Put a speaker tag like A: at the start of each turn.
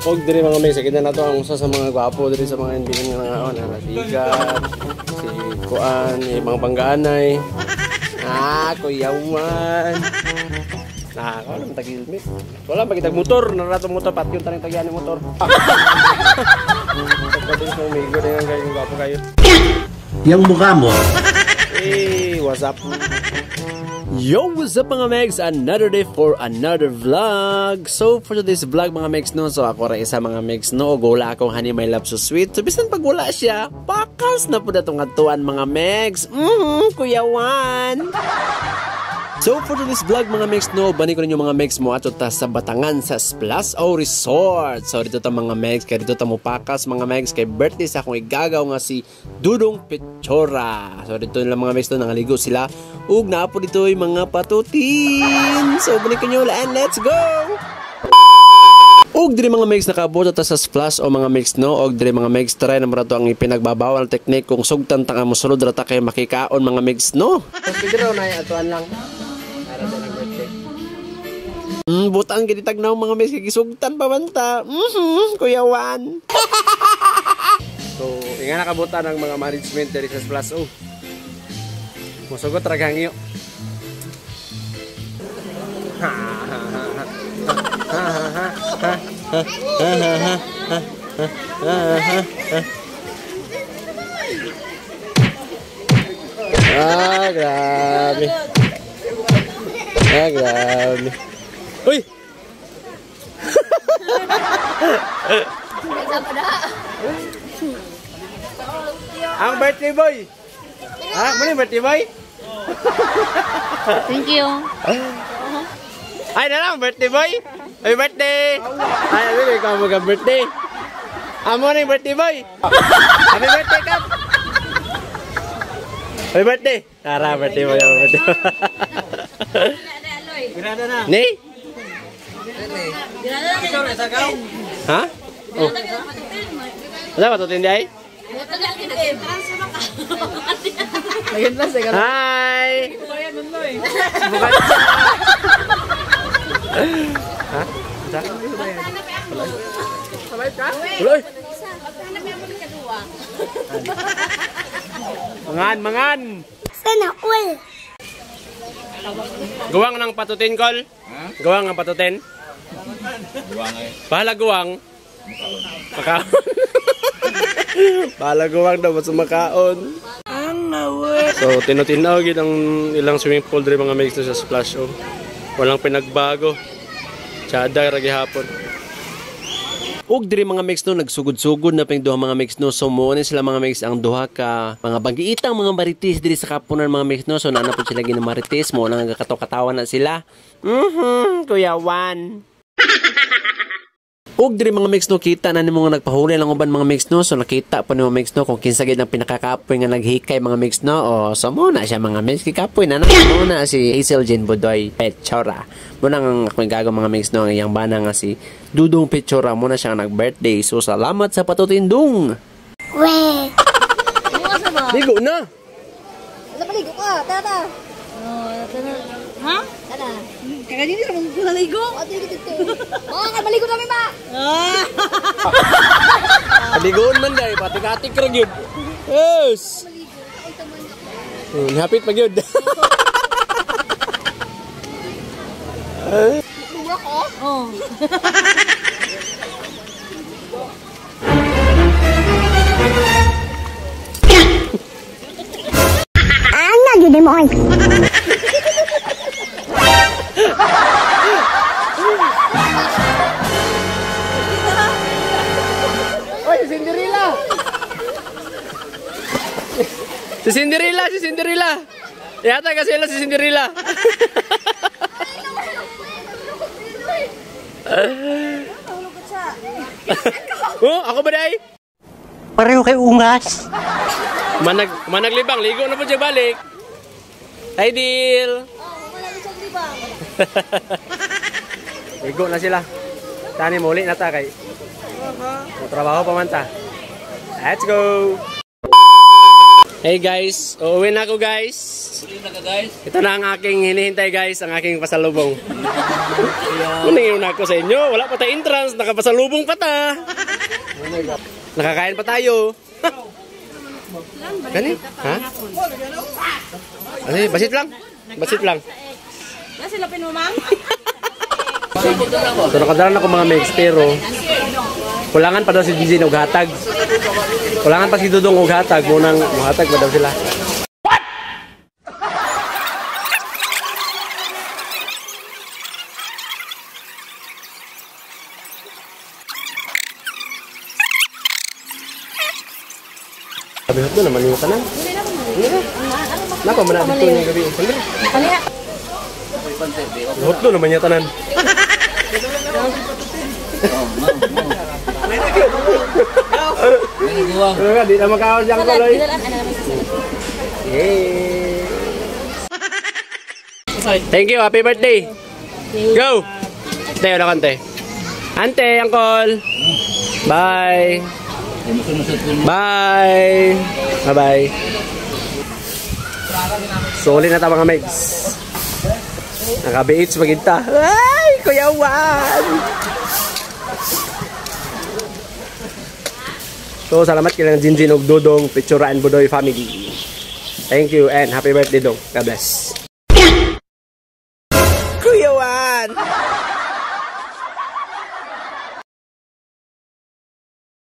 A: Huwag diri mga may sakit na to ang usa sa mga gwapo diri sa mga NBA nga natigan, si Kuan, mga panggaanay. Kuyawan. Wala tag-helmet. Wala pagitag motor, narato motor patyon tanang tagyan ni motor. Pwede sa umigo na yan kayo, gwapo kayo.
B: Yung mukha mo.
A: What's up? Yo, what's up mga megs? Another day for another vlog. So, for today's vlog mga megs no, so ako rin isa mga megs no, gula akong honey my love so sweet. So, bisan pag wala siya, pakas na po na itong atuan mga megs. Kuyawan. So, for today's vlog mga megs no, bani ko rin yung mga megs mo ato ta sa Batangan sa Splash O Resort. So, dito ta mga megs, kaya dito ta mo pakas mga megs, kay birthday sa akong igagaw nga si Dudong Pichora. So, dito nila mga megs no, nangaligo sila. Ug na po dito yung mga patutin. So, balik nyo and let's go! Og diri mga megs nakaabot ta sa Splash O mga megs no, og diri mga megs try na marato ang ipinagbabawal technique kung sugtan ta nga mosulod ra ta kay makikaon mga megs no. Pero na atuan lang. Para sa birthday. Butang gid tagnaw mga megs gisugtan pa man ta. Kuyawan. So, inga nakabutan ang mga management diri sa Splash O. Musugot ra gangyo. Grabe. Grabe. Uy! Ang birthday boy! Muna yung birthday boy?
C: Thank you.
A: Ay, na lang, birthday boy! Happy birthday! Ay, abi, ikaw mag-birthday. Amo na yung birthday boy! Happy birthday, Kap! Happy birthday! Tara, birthday boy, happy birthday.
D: Grada na.
A: Ni?
D: Ikaw na sagaw.
A: Ha? Oh. Wala ba ito tinday? Hi! Bukan siya! Ha? Sabay ka? Uloy! Mangan!
C: Sana all.
A: Guwang ng patutin, Kol? Guwang ng patutin?
D: Guwang ay.
A: Bahala guwang. Makaon. Bahala guwang daw, mas makaon. So, tinutinaw gid ang ilang swimming pool diri mga megs sa Splash O. Walang pinagbago. Tsada ra gihapon. Og diri mga megs no, nagsugod-sugod na ping duha mga megs no. So mo ni sila mga megs ang duha ka mga bagiitang mga marites diri sa kapunan mga megs no. So naana po sila gina marites mo nang nagakataw-katawa na sila. Kuyawan. Og diri mga megs no, kita na nimo nga nagpahuli lang uban mga megs no. So nakita pa ni mga megs no kung kinsa gid ang pinakakapoy nga naghikay mga megs no. O so mo na siya mga megs kikapoy na mo na si Hazel Jane Budoy Pichora. Mo nang akong gagaw mga megs no, ang iyang bana nga si Dudong Pichora mo na siya nag-birthday. So salamat sa patutindong.
C: We.
A: Ligo na.
C: Ano paligo ka? Tara. Ha? Tara. Kaya hindi naman ko naligo. Maligo namin ba?
A: Ligoon man day, patik-atik ra gyud. Yes. Hapit pa gyud.
C: Buwa ko? Oo. Ano gini mo ay?
A: Oy, si Cinderella. Si Cinderella. Yata kasi sila si Cinderella. Oh, ako ba day?
B: Pareho kay ungas.
A: Managlibang, ligo na po siya balik. Hi, Dil. Ligo na sila. Tani muli na ta kay. Trabaho pa man ta. Let's go. Hey guys, uuwi na ako guys.
D: Uli na ka guys.
A: Ito na ang aking hinihintay guys, ang aking pasalubong. Uningin na ako sa inyo, wala pa tayo entrance, nakapasalubong pa ta. Nakakain pa tayo. Gani? Ha? Ano, basit lang. Basit lang.
C: Sila pinumang?
A: So nakadaran ako mga mix, pero kulangan pa daw si Jinjin og hatag. Kulangan pa si Dudong og hatag, munang hatag pa daw sila. What? Sabi hot doon naman yung tanan. Nako, manabit ko yung gabi. Sandali. Hot doon naman yung tanan. Di na makaon dyan ko, Loy. Thank you, happy birthday. Go! Tayo na kante. Ante, uncle. Bye. Bye. Bye-bye. So, ulit na tayo mga megs. Naka-BH magita. Ay, Kuya Juan! So, salamat kailang Jinjin og Dudong, Pichura and Budoy family. Thank you and happy birthday, Dong. God bless. Kuya Juan!